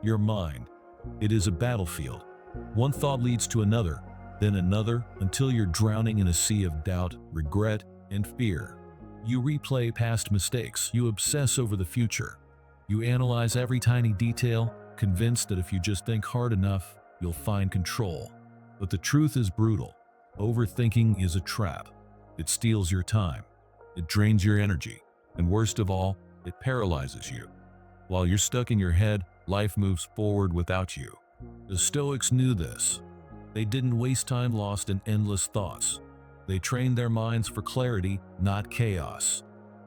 Your mind. It is a battlefield. One thought leads to another, then another, until you're drowning in a sea of doubt, regret, and fear. You replay past mistakes. You obsess over the future. You analyze every tiny detail, convinced that if you just think hard enough, you'll find control. But the truth is brutal. Overthinking is a trap. It steals your time. It drains your energy. And worst of all, it paralyzes you. While you're stuck in your head, life moves forward without you. The Stoics knew this. They didn't waste time lost in endless thoughts. They trained their minds for clarity, not chaos.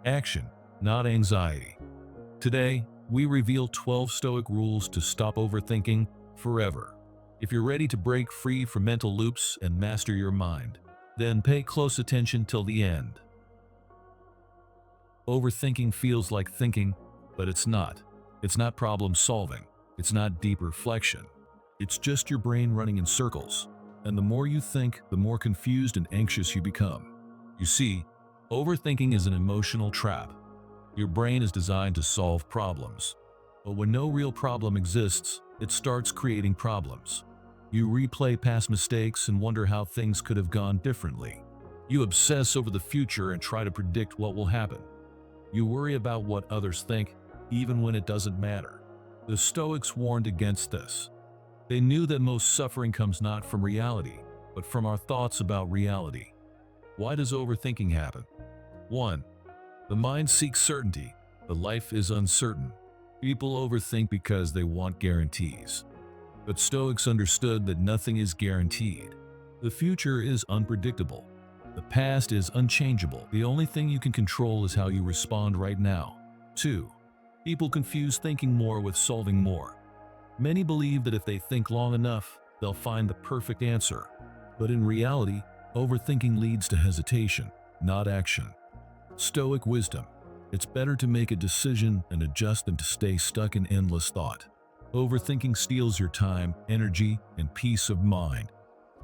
Action, not anxiety. Today, we reveal 12 Stoic rules to stop overthinking forever. If you're ready to break free from mental loops and master your mind, then pay close attention till the end. Overthinking feels like thinking, but it's not. It's not problem solving. It's not deep reflection. It's just your brain running in circles. And the more you think, the more confused and anxious you become. You see, overthinking is an emotional trap. Your brain is designed to solve problems. But when no real problem exists, it starts creating problems. You replay past mistakes and wonder how things could have gone differently. You obsess over the future and try to predict what will happen. You worry about what others think, even when it doesn't matter. The Stoics warned against this. They knew that most suffering comes not from reality, but from our thoughts about reality. Why does overthinking happen? 1. The mind seeks certainty, but life is uncertain. People overthink because they want guarantees. But Stoics understood that nothing is guaranteed. The future is unpredictable. The past is unchangeable. The only thing you can control is how you respond right now. 2. People confuse thinking more with solving more. Many believe that if they think long enough, they'll find the perfect answer. But in reality, overthinking leads to hesitation, not action. Stoic wisdom. It's better to make a decision and adjust than to stay stuck in endless thought. Overthinking steals your time, energy, and peace of mind.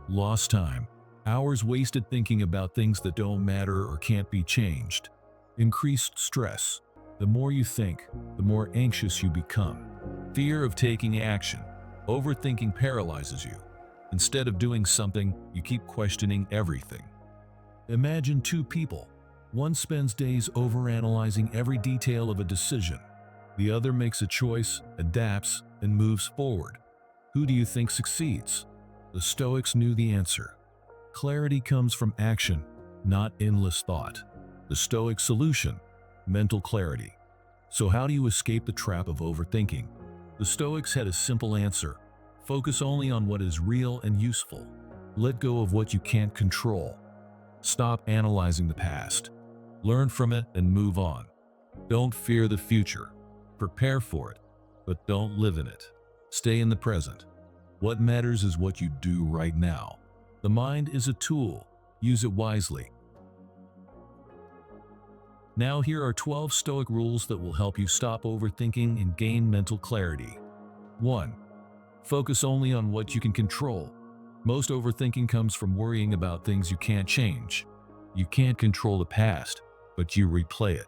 Lost time. Hours wasted thinking about things that don't matter or can't be changed. Increased stress. The more you think, the more anxious you become. Fear of taking action. Overthinking paralyzes you. Instead of doing something, you keep questioning everything. Imagine two people. One spends days overanalyzing every detail of a decision. The other makes a choice, adapts, and moves forward. Who do you think succeeds? The Stoics knew the answer. Clarity comes from action, not endless thought. The Stoic solution: mental clarity. So how do you escape the trap of overthinking? The Stoics had a simple answer. Focus only on what is real and useful. Let go of what you can't control. Stop analyzing the past. Learn from it and move on. Don't fear the future. Prepare for it, but don't live in it. Stay in the present. What matters is what you do right now. The mind is a tool. Use it wisely. Now here are 12 Stoic rules that will help you stop overthinking and gain mental clarity. 1. Focus only on what you can control. Most overthinking comes from worrying about things you can't change. You can't control the past, but you replay it.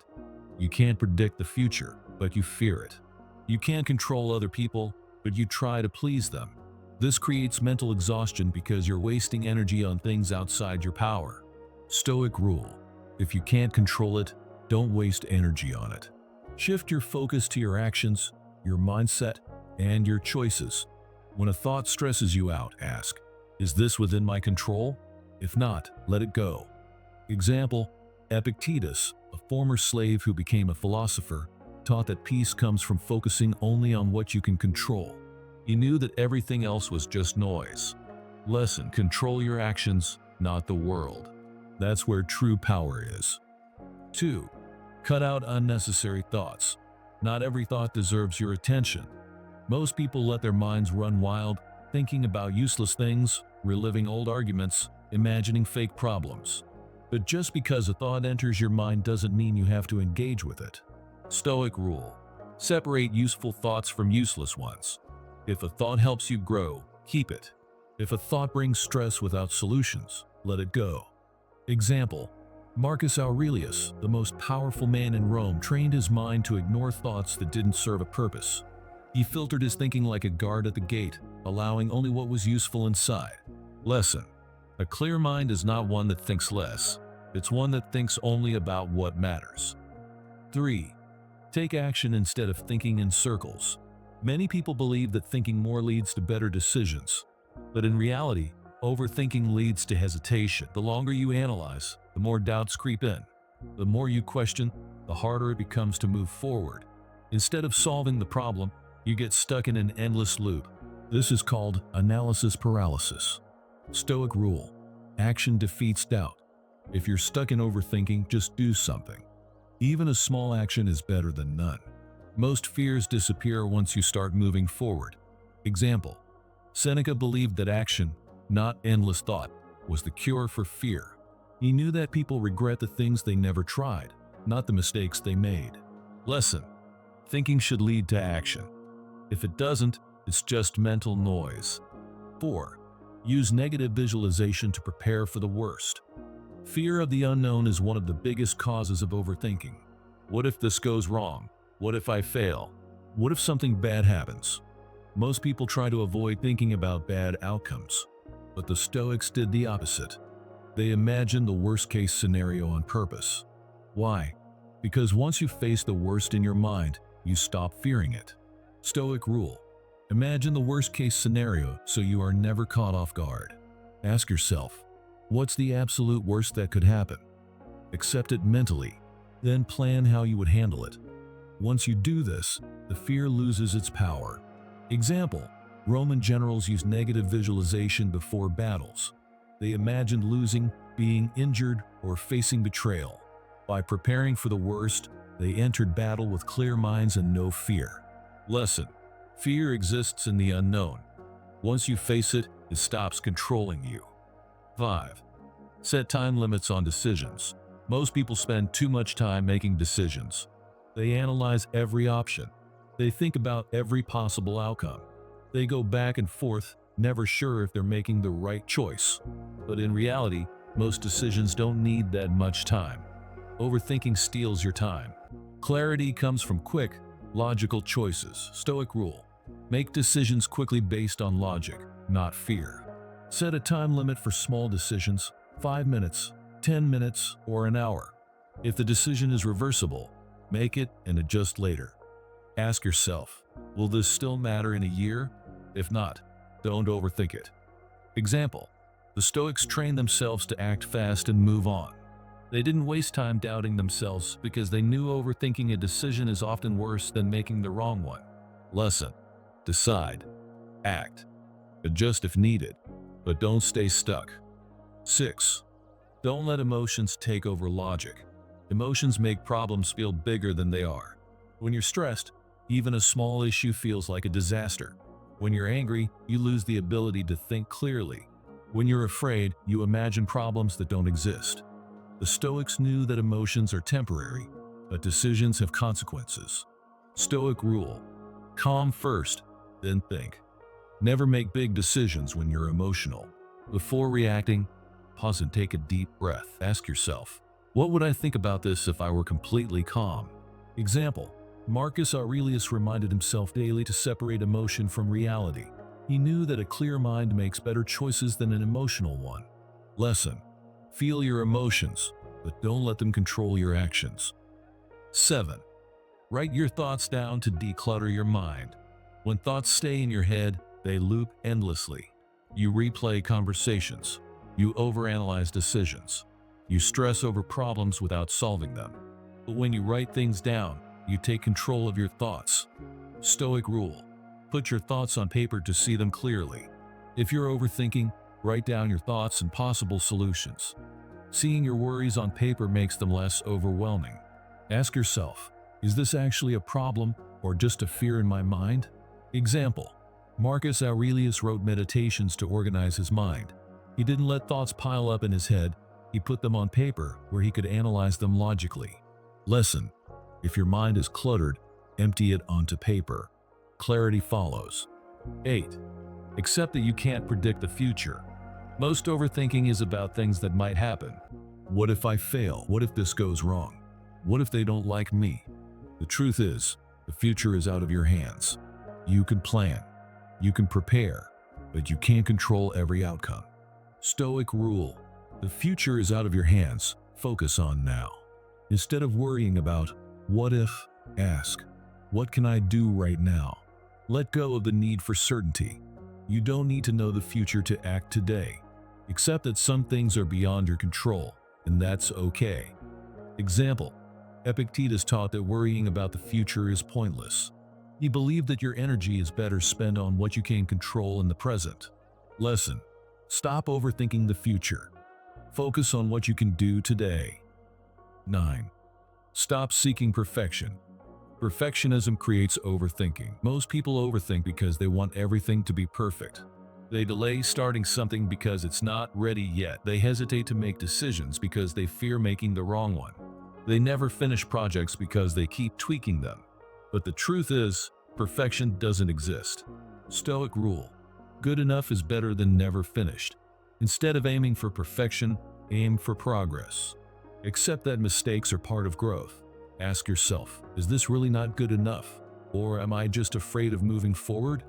You can't predict the future, but you fear it. You can't control other people, but you try to please them. This creates mental exhaustion because you're wasting energy on things outside your power. Stoic rule: if you can't control it, don't waste energy on it. Shift your focus to your actions, your mindset, and your choices. When a thought stresses you out, ask, is this within my control? If not, let it go. Example: Epictetus, a former slave who became a philosopher, taught that peace comes from focusing only on what you can control. He knew that everything else was just noise. Lesson: control your actions, not the world. That's where true power is. 2. Cut out unnecessary thoughts. Not every thought deserves your attention. Most people let their minds run wild, thinking about useless things, reliving old arguments, imagining fake problems. But just because a thought enters your mind doesn't mean you have to engage with it. Stoic rule: separate useful thoughts from useless ones. If a thought helps you grow, keep it. If a thought brings stress without solutions, let it go. Example: Marcus Aurelius, the most powerful man in Rome, trained his mind to ignore thoughts that didn't serve a purpose. He filtered his thinking like a guard at the gate, allowing only what was useful inside. Lesson: a clear mind is not one that thinks less. It's one that thinks only about what matters. 3. Take action instead of thinking in circles. Many people believe that thinking more leads to better decisions. But in reality, overthinking leads to hesitation. The longer you analyze, the more doubts creep in. The more you question, the harder it becomes to move forward. Instead of solving the problem, you get stuck in an endless loop. This is called analysis paralysis. Stoic rule: action defeats doubt. If you're stuck in overthinking, just do something. Even a small action is better than none. Most fears disappear once you start moving forward. Example: Seneca believed that action, not endless thought, was the cure for fear. He knew that people regret the things they never tried, not the mistakes they made. Lesson: thinking should lead to action. If it doesn't, it's just mental noise. 4. Use negative visualization to prepare for the worst. Fear of the unknown is one of the biggest causes of overthinking. What if this goes wrong? What if I fail? What if something bad happens? Most people try to avoid thinking about bad outcomes, but the Stoics did the opposite. They imagined the worst-case scenario on purpose. Why? Because once you face the worst in your mind, you stop fearing it. Stoic rule: imagine the worst-case scenario so you are never caught off guard. Ask yourself, what's the absolute worst that could happen? Accept it mentally, then plan how you would handle it. Once you do this, the fear loses its power. Example: Roman generals used negative visualization before battles. They imagined losing, being injured, or facing betrayal. By preparing for the worst, they entered battle with clear minds and no fear. Lesson: fear exists in the unknown. Once you face it, it stops controlling you. 5. Set time limits on decisions. Most people spend too much time making decisions. They analyze every option. They think about every possible outcome. They go back and forth, never sure if they're making the right choice. But in reality, most decisions don't need that much time. Overthinking steals your time. Clarity comes from quick, logical choices. Stoic rule: make decisions quickly based on logic, not fear. Set a time limit for small decisions: 5 minutes, 10 minutes, or an hour. If the decision is reversible, make it and adjust later. Ask yourself, will this still matter in a year? If not, don't overthink it. Example: the Stoics trained themselves to act fast and move on. They didn't waste time doubting themselves because they knew overthinking a decision is often worse than making the wrong one. Lesson: decide, act, adjust if needed, but don't stay stuck. 6. Don't let emotions take over logic. Emotions make problems feel bigger than they are. When you're stressed, even a small issue feels like a disaster. When you're angry, you lose the ability to think clearly. When you're afraid, you imagine problems that don't exist. The Stoics knew that emotions are temporary, but decisions have consequences. Stoic rule: calm first, then think. Never make big decisions when you're emotional. Before reacting, pause and take a deep breath. Ask yourself, what would I think about this if I were completely calm? Example: Marcus Aurelius reminded himself daily to separate emotion from reality. He knew that a clear mind makes better choices than an emotional one. Lesson: feel your emotions, but don't let them control your actions. 7. Write your thoughts down to declutter your mind. When thoughts stay in your head, they loop endlessly. You replay conversations. You overanalyze decisions. You stress over problems without solving them. But when you write things down, you take control of your thoughts. Stoic rule: put your thoughts on paper to see them clearly. If you're overthinking, write down your thoughts and possible solutions. Seeing your worries on paper makes them less overwhelming. Ask yourself, is this actually a problem or just a fear in my mind? Example: Marcus Aurelius wrote meditations to organize his mind. He didn't let thoughts pile up in his head. He put them on paper where he could analyze them logically. Lesson: if your mind is cluttered, empty it onto paper. Clarity follows. 8. Accept that you can't predict the future. Most overthinking is about things that might happen. What if I fail? What if this goes wrong? What if they don't like me? The truth is, the future is out of your hands. You can plan, you can prepare, but you can't control every outcome. Stoic rule: the future is out of your hands, focus on now. Instead of worrying about what if, ask, what can I do right now? Let go of the need for certainty. You don't need to know the future to act today. Accept that some things are beyond your control, and that's okay. Example: Epictetus taught that worrying about the future is pointless. He believed that your energy is better spent on what you can control in the present. Lesson: stop overthinking the future. Focus on what you can do today. 9. Stop seeking perfection. Perfectionism creates overthinking. Most people overthink because they want everything to be perfect. They delay starting something because it's not ready yet. They hesitate to make decisions because they fear making the wrong one. They never finish projects because they keep tweaking them. But the truth is, perfection doesn't exist. Stoic rule: good enough is better than never finished. Instead of aiming for perfection, aim for progress. Accept that mistakes are part of growth. Ask yourself, is this really not good enough? Or am I just afraid of moving forward?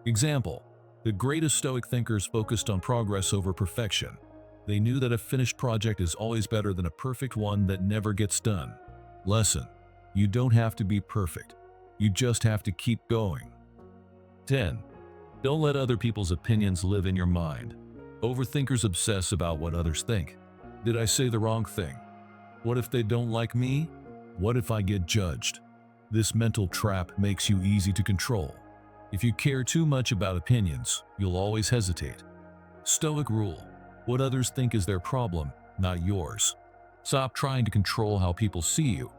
Example: the greatest Stoic thinkers focused on progress over perfection. They knew that a finished project is always better than a perfect one that never gets done. Lesson: you don't have to be perfect. You just have to keep going. 10. Don't let other people's opinions live in your mind. Overthinkers obsess about what others think. Did I say the wrong thing? What if they don't like me? What if I get judged? This mental trap makes you easy to control. If you care too much about opinions, you'll always hesitate. Stoic rule: what others think is their problem, not yours. Stop trying to control how people see you.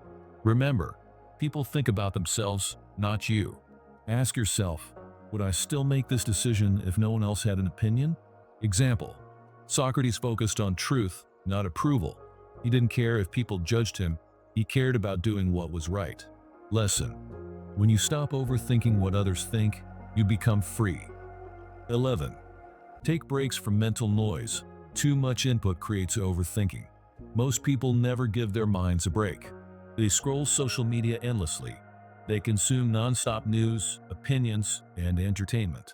Remember, people think about themselves, not you. Ask yourself, would I still make this decision if no one else had an opinion? Example: Socrates focused on truth, not approval. He didn't care if people judged him. He cared about doing what was right. Lesson: when you stop overthinking what others think, you become free. 11. Take breaks from mental noise. Too much input creates overthinking. Most people never give their minds a break. They scroll social media endlessly. They consume non-stop news, opinions, and entertainment.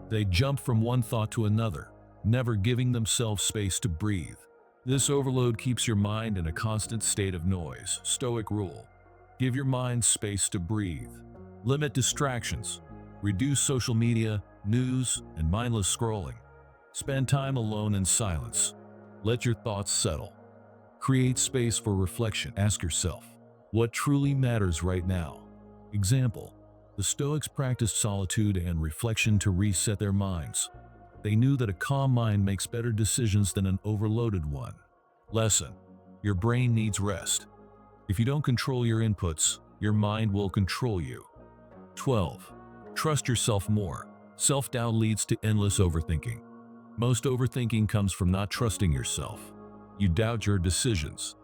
They jump from one thought to another, never giving themselves space to breathe. This overload keeps your mind in a constant state of noise. Stoic rule: give your mind space to breathe. Limit distractions. Reduce social media, news, and mindless scrolling. Spend time alone in silence. Let your thoughts settle. Create space for reflection. Ask yourself, what truly matters right now? Example: the Stoics practiced solitude and reflection to reset their minds. They knew that a calm mind makes better decisions than an overloaded one. Lesson: your brain needs rest. If you don't control your inputs, your mind will control you. 12. Trust yourself more. Self-doubt leads to endless overthinking. Most overthinking comes from not trusting yourself. You doubt your decisions.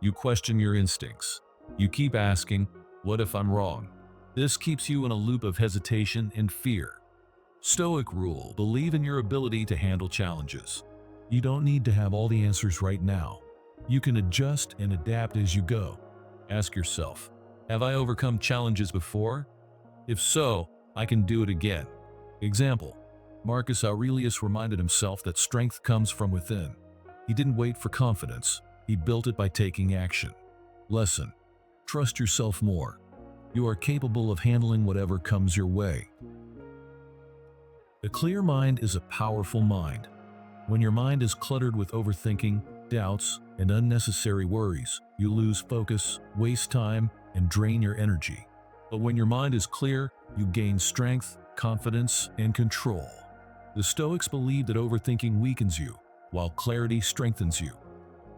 You question your instincts. You keep asking, what if I'm wrong? This keeps you in a loop of hesitation and fear. Stoic rule: believe in your ability to handle challenges. You don't need to have all the answers right now. You can adjust and adapt as you go. Ask yourself, have I overcome challenges before? If so, I can do it again. Example: Marcus Aurelius reminded himself that strength comes from within. He didn't wait for confidence. He built it by taking action. Lesson: trust yourself more. You are capable of handling whatever comes your way. A clear mind is a powerful mind. When your mind is cluttered with overthinking, doubts, and unnecessary worries, you lose focus, waste time, and drain your energy. But when your mind is clear, you gain strength, confidence, and control. The Stoics believe that overthinking weakens you, while clarity strengthens you.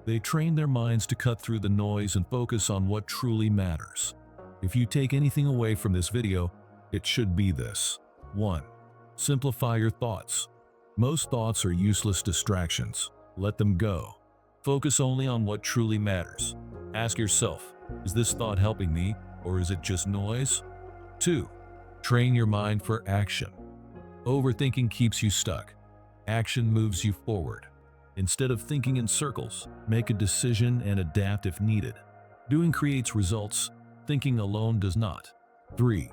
They train their minds to cut through the noise and focus on what truly matters. If you take anything away from this video, it should be this. 1. Simplify your thoughts. Most thoughts are useless distractions. Let them go. Focus only on what truly matters. Ask yourself, is this thought helping me, or is it just noise? 2. Train your mind for action. Overthinking keeps you stuck. Action moves you forward. Instead of thinking in circles, make a decision and adapt if needed. Doing creates results. Thinking alone does not. 3.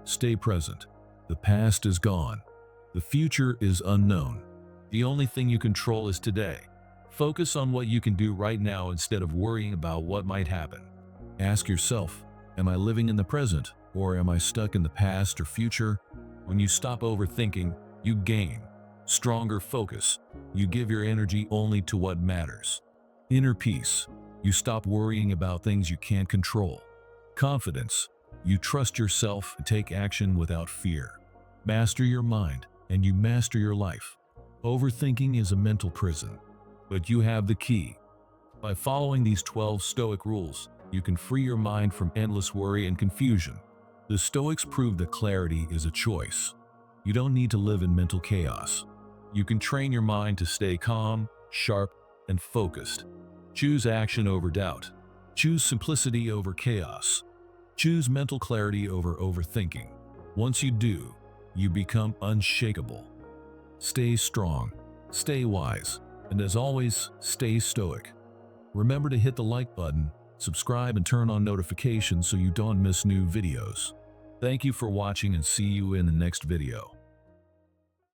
Stay present. The past is gone. The future is unknown. The only thing you control is today. Focus on what you can do right now instead of worrying about what might happen. Ask yourself, am I living in the present, or am I stuck in the past or future? When you stop overthinking, you gain stronger focus. You give your energy only to what matters. Inner peace. You stop worrying about things you can't control. Confidence. You trust yourself and take action without fear. Master your mind, and you master your life. Overthinking is a mental prison, but you have the key. By following these 12 Stoic rules, you can free your mind from endless worry and confusion. The Stoics prove that clarity is a choice. You don't need to live in mental chaos. You can train your mind to stay calm, sharp, and focused. Choose action over doubt. Choose simplicity over chaos. Choose mental clarity over overthinking. Once you do, you become unshakable. Stay strong, stay wise, and as always, stay stoic. Remember to hit the like button, subscribe, and turn on notifications so you don't miss new videos. Thank you for watching, and see you in the next video.